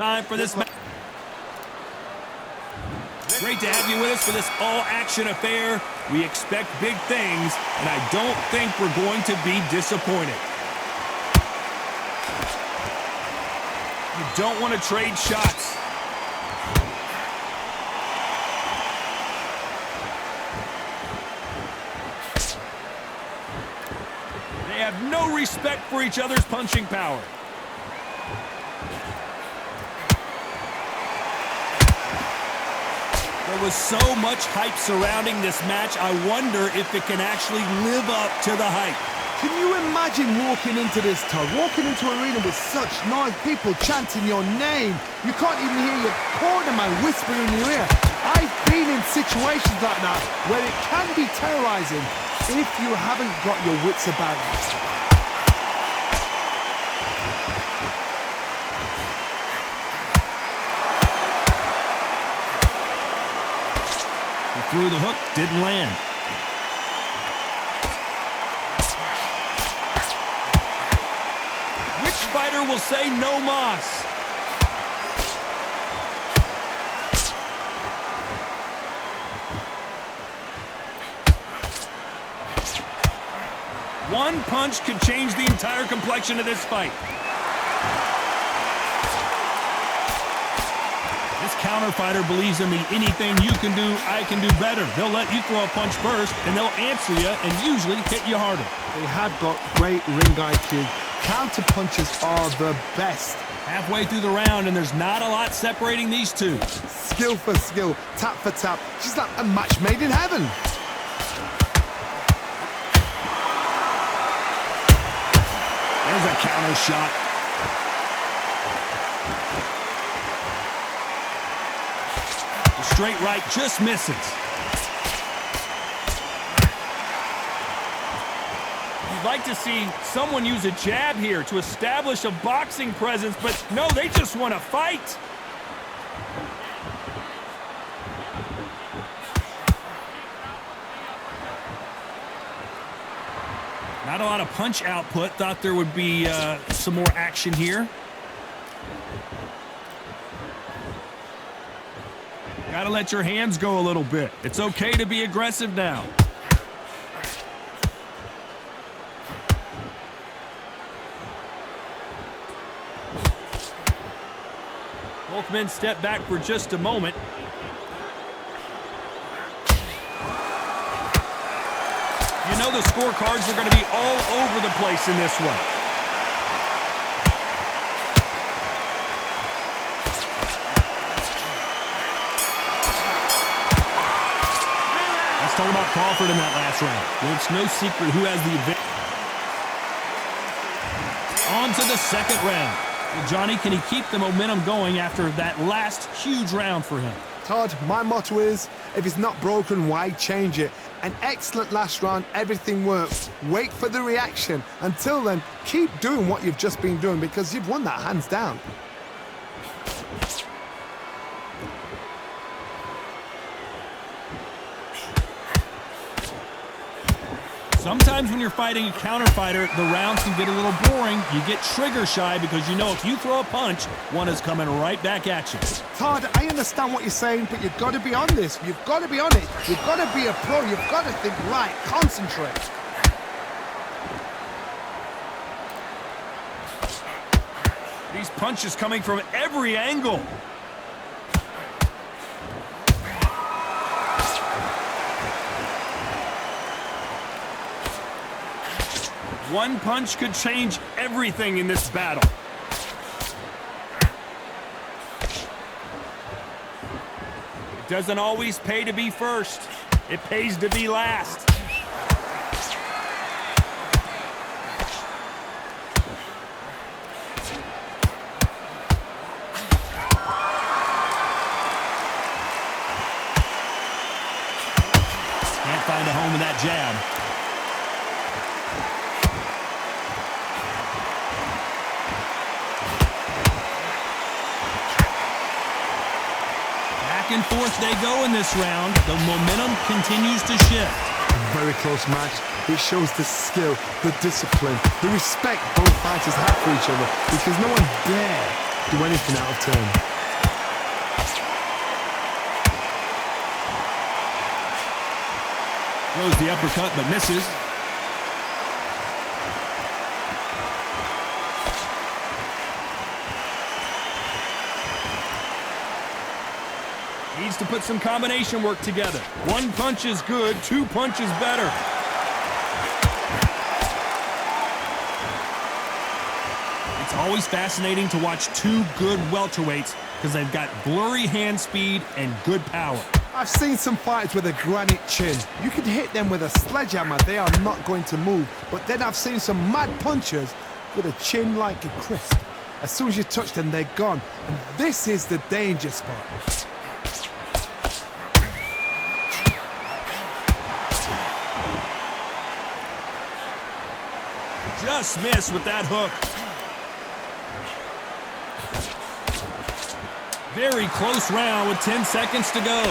Time for this match. Great to have you with us for this all-action affair. We expect big things, and I don't think we're going to be disappointed. You don't want to trade shots. They have no respect for each other's punching power. There was so much hype surrounding this match, I wonder if it can actually live up to the hype. Can you imagine walking into this, Todd? Walking into an arena with such noise, people chanting your name. You can't even hear your cornerman whispering in your ear. I've been in situations like that where it can be terrorizing if you haven't got your wits about you. Through the hook, didn't land. Which fighter will say no mas? One punch could change the entire complexion of this fight. Counter fighter believes in the anything you can do, I can do better. They'll let you throw a punch first, and they'll answer you and usually hit you harder. They have got great ring IQ. Counter punches are the best. Halfway through the round, and there's not a lot separating these two. Skill for skill, tap for tap. Just like a match made in heaven. There's a counter shot. Straight right just misses. You'd like to see someone use a jab here to establish a boxing presence, but no, they just want to fight. Not a lot of punch output. Thought there would be some more action here. Got to let your hands go a little bit. It's okay to be aggressive now. Both men step back for just a moment. You know the scorecards are going to be all over the place in this one. Talk about Crawford in that last round. Well, it's no secret who has the advantage. On to the second round. Well, Johnny, can he keep the momentum going after that last huge round for him? Todd, my motto is, if it's not broken, why change it? An excellent last round, everything works. Wait for the reaction. Until then, keep doing what you've just been doing because you've won that hands down. Sometimes when you're fighting a counter fighter, the rounds can get a little boring. You get trigger shy because you know if you throw a punch, one is coming right back at you. Todd, I understand what you're saying, but you've got to be on this. You've got to be on it. You've got to be a pro. You've got to think right. Concentrate. These punches coming from every angle. One punch could change everything in this battle. It doesn't always pay to be first. It pays to be last. Can't find a home with that jab. Back and forth they go in this round. The momentum continues to shift. Very close match. It shows the skill, the discipline, the respect both fighters have for each other because no one dare do anything out of turn. Throws the uppercut but misses. Needs to put some combination work together. One punch is good, two punches better. It's always fascinating to watch two good welterweights because they've got blurry hand speed and good power. I've seen some fighters with a granite chin. You can hit them with a sledgehammer, they are not going to move. But then I've seen some mad punchers with a chin like a crisp. As soon as you touch them, they're gone. And this is the danger spot. Just missed with that hook. Very close round with 10 seconds to go.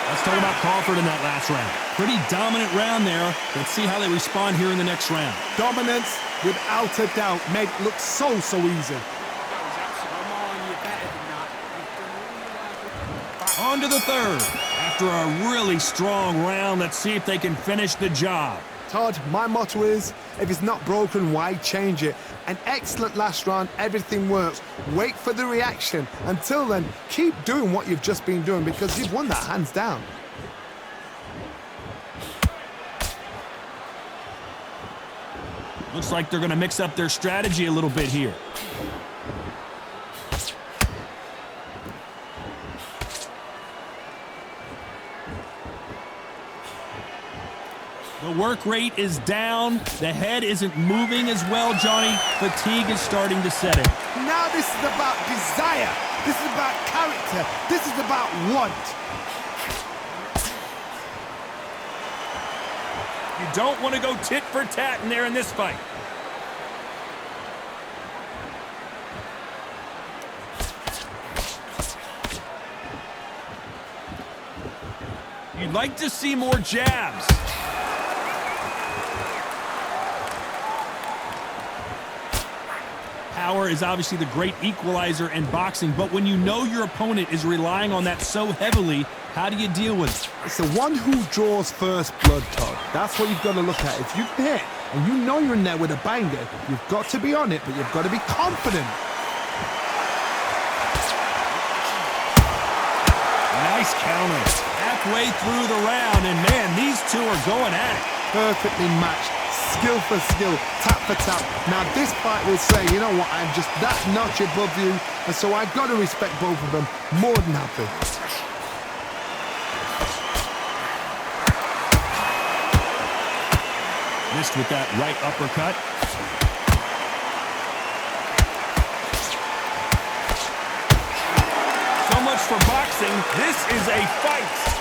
Let's talk about Crawford in that last round. Pretty dominant round there. Let's see how they respond here in the next round. Dominance, without a doubt, made it look so easy. On to the third. After a really strong round, let's see if they can finish the job. Todd, my motto is, if it's not broken, why change it? An excellent last round, everything works. Wait for the reaction. Until then, keep doing what you've just been doing because you've won that hands down. Looks like they're going to mix up their strategy a little bit here. The work rate is down. The head isn't moving as well, Johnny. Fatigue is starting to set in. Now this is about desire. This is about character. This is about want. You don't want to go tit for tat in there in this fight. You'd like to see more jabs. Power is obviously the great equalizer in boxing, but when you know your opponent is relying on that so heavily, how do you deal with it? It's the one who draws first blood, Todd. That's what you've got to look at. If you hit and you know you're in there with a banger, you've got to be on it, but you've got to be confident. Nice counter. Halfway through the round, and man, these two are going at it. Perfectly matched. Skill for skill, tap for tap. Now this fight will say, you know what, I'm just that notch above you, and so I've got to respect both of them. More than happy. Missed with that right uppercut. So much for boxing. This is a fight.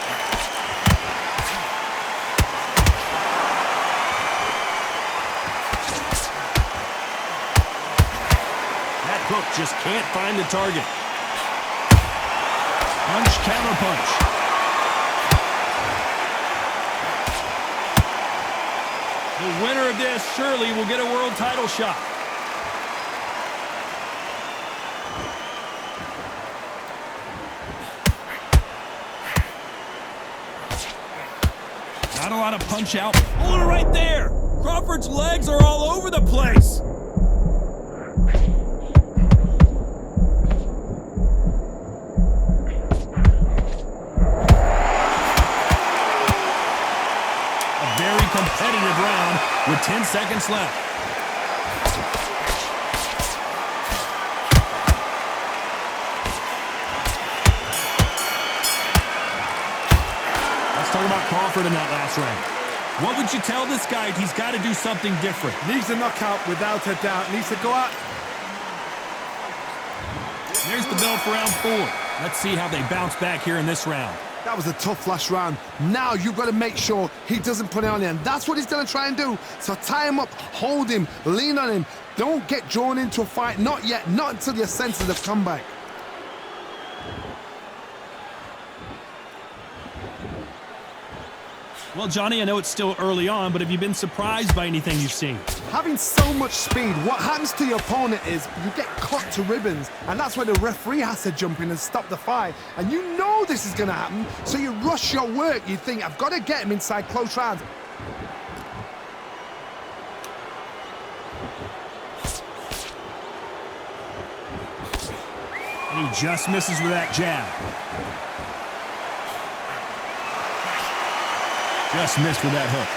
Hook just can't find the target. Punch, counter punch. The winner of this surely will get a world title shot. Not a lot of punch out. Oh, right there. Crawford's legs are all over the place. Competitive round with 10 seconds left. Let's talk about Crawford in that last round. What would you tell this guy? He's got to do something different. Needs a knockout without a doubt. Needs to go out. There's the bell for round 4. Let's see how they bounce back here in this round. That was a tough last round. Now you've got to make sure he doesn't put it on him. That's what he's going to try and do. So tie him up, hold him, lean on him. Don't get drawn into a fight. Not yet. Not until your senses have come back. Well, Johnny, I know it's still early on, but have you been surprised by anything you've seen? Having so much speed, what happens to your opponent is you get cut to ribbons, and that's where the referee has to jump in and stop the fight. And you know this is going to happen, so you rush your work. You think, I've got to get him inside close rounds. And he just misses with that jab. Just missed with that hook.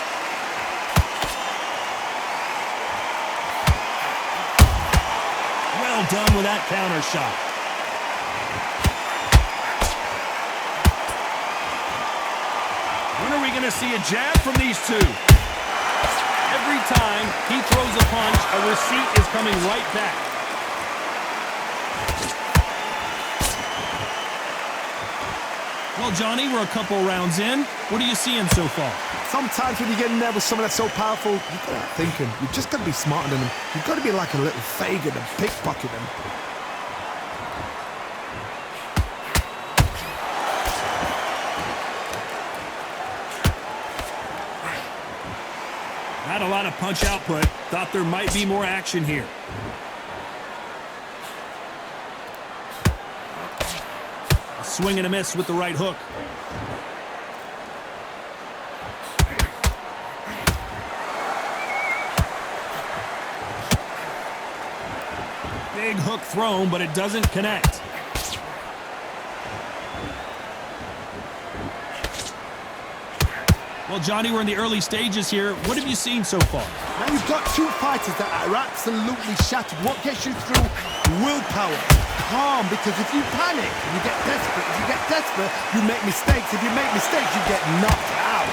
Well done with that counter shot. When are we going to see a jab from these two? Every time he throws a punch, a receipt is coming right back. Well, Johnny, we're a couple rounds in. What are you seeing so far? Sometimes when you get in there with someone that's so powerful, you've got to start thinking. You've just got to be smarter than them. You've got to be like a little Fagin and pickpocket them. Not a lot of punch output. Thought there might be more action here. A swing and a miss with the right hook. Big hook thrown, but it doesn't connect. Well, Johnny, we're in the early stages here. What have you seen so far? Now you've got two fighters that are absolutely shattered. What gets you through? Willpower. Calm, because if you panic, you get desperate. If you get desperate, you make mistakes. If you make mistakes, you get knocked out.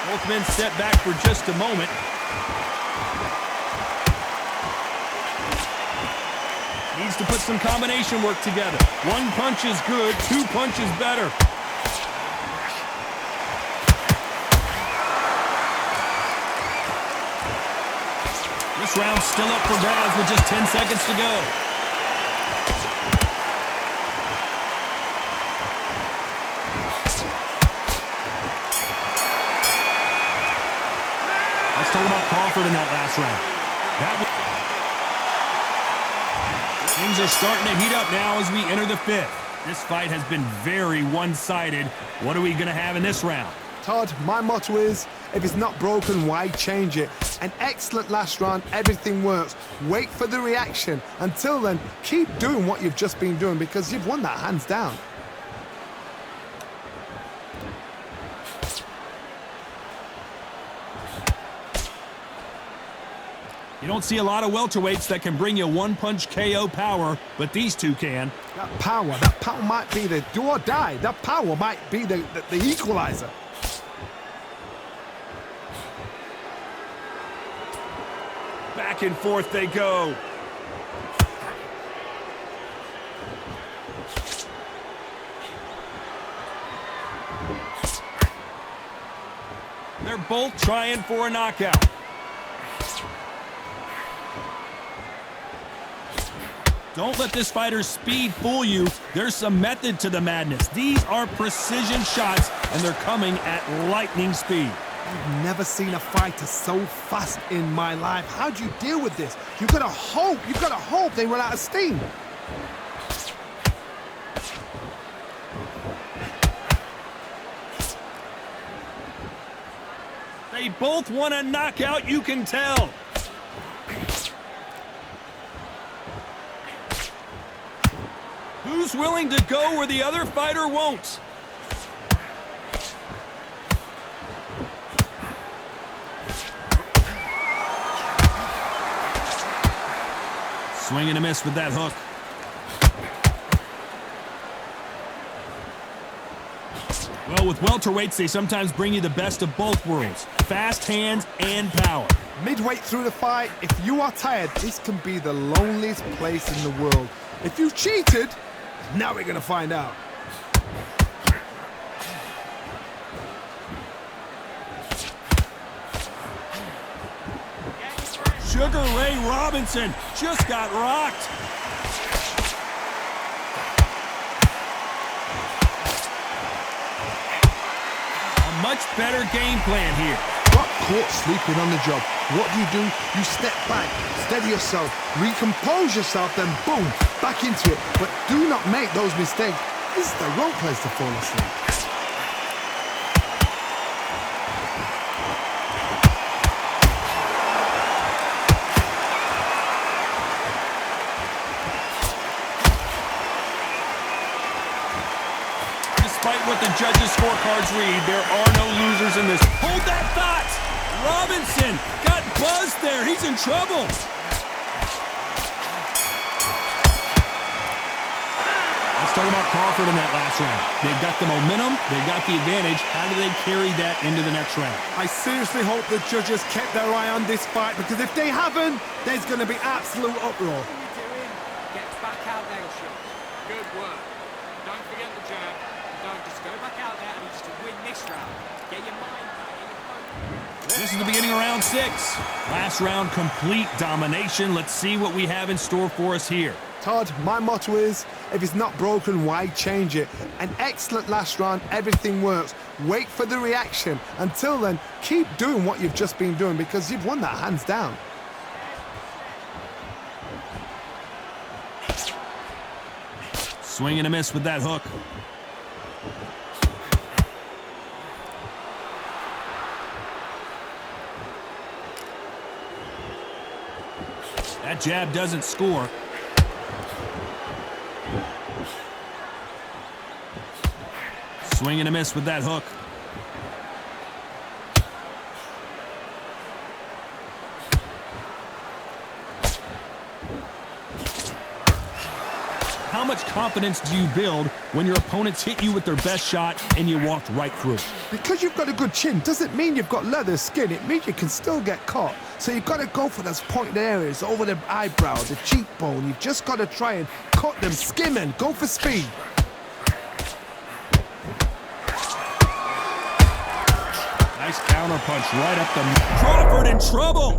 Both men step back for just a moment. Needs to put some combination work together. One punch is good, two punches better. This round's still up for grabs with just 10 seconds to go. Let's talk about Crawford in that last round. Things are starting to heat up now as we enter the fifth. This fight has been very one-sided. What are we going to have in this round? Todd, my motto is, if it's not broken, why change it? An excellent last round, everything works. Wait for the reaction. Until then, keep doing what you've just been doing because you've won that hands down. You don't see a lot of welterweights that can bring you one-punch KO power, but these two can. That power might be the do or die. That power might be the equalizer. Back and forth they go. They're both trying for a knockout. Don't let this fighter's speed fool you. There's some method to the madness. These are precision shots, and they're coming at lightning speed. I've never seen a fighter so fast in my life. How do you deal with this? You've got to hope they run out of steam. They both want a knockout, you can tell. Who's willing to go where the other fighter won't? Swing and a miss with that hook. Well, with welterweights, they sometimes bring you the best of both worlds. Fast hands and power. Midway through the fight, if you are tired, this can be the loneliest place in the world. If you cheated, now we're gonna find out. Sugar Ray Robinson just got rocked. A much better game plan here. Got caught sleeping on the job. What do? You step back, steady yourself, recompose yourself, then boom, back into it. But do not make those mistakes. This is the wrong place to fall asleep. Despite what the judges' scorecards read, there are no losers in this. Hold that thought! Robinson got buzzed there. He's in trouble. Let's talk about Crawford in that last round. They've got the momentum. They've got the advantage. How do they carry that into the next round? I seriously hope the judges kept their eye on this fight, because if they haven't, there's going to be absolute uproar. What are you doing? Get back out there, shots. Good work. Don't forget the jab. Don't just go back out there and just win this round. Get your mind back in your focus. This is the beginning of round 6. Last round, complete domination. Let's see what we have in store for us here. Todd, my motto is, if it's not broken, why change it? An excellent last round, everything works. Wait for the reaction. Until then, keep doing what you've just been doing, because you've won that hands down. Swing and a miss with that hook. That jab doesn't score. Swing and a miss with that hook. How much confidence do you build when your opponents hit you with their best shot and you walked right through it? Because you've got a good chin doesn't mean you've got leather skin. It means you can still get caught. So you've got to go for those pointed areas, over the eyebrow, the cheekbone. You've just got to try and cut them, skim and go for speed. Nice counter punch right up the... Crawford in trouble!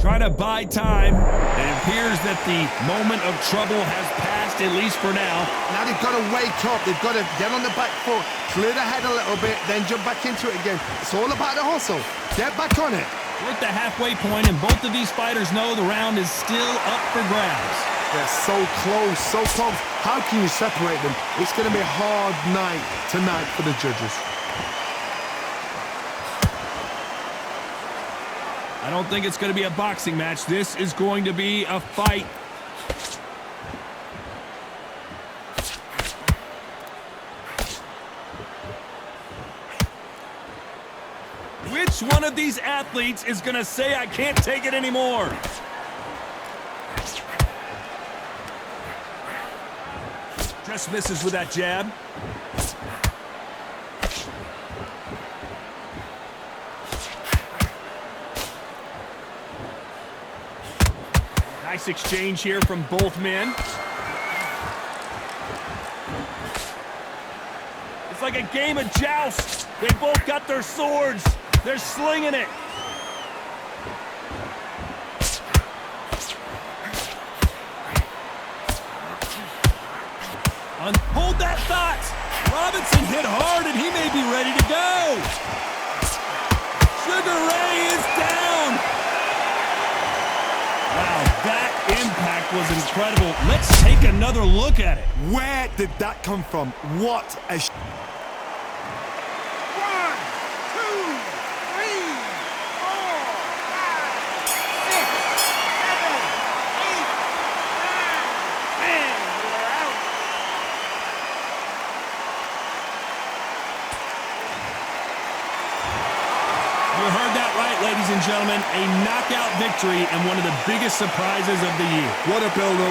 Trying to buy time. It appears that the moment of trouble has passed, at least for now. Now they've got to wake up. They've got to get on the back foot, clear the head a little bit, then jump back into it again. It's all about the hustle. Get back on it. We're at the halfway point, and both of these fighters know the round is still up for grabs. They're so close, so close. How can you separate them? It's going to be a hard night tonight for the judges. I don't think it's going to be a boxing match. This is going to be a fight. Which one of these athletes is going to say, I can't take it anymore? Just misses with that jab. Nice exchange here from both men. It's like a game of joust. They both got their swords. They're slinging it. Hold that thought. Robinson hit hard, and he may be ready to go. Sugar Ray is down. Wow, that impact was incredible. Let's take another look at it. Where did that come from? What a... 1, 2, 3, 4, 5, 6, 7, 8, 9, 10. You heard that right, ladies and gentlemen. A knockout victory and one of the biggest surprises of the year. What a build-up.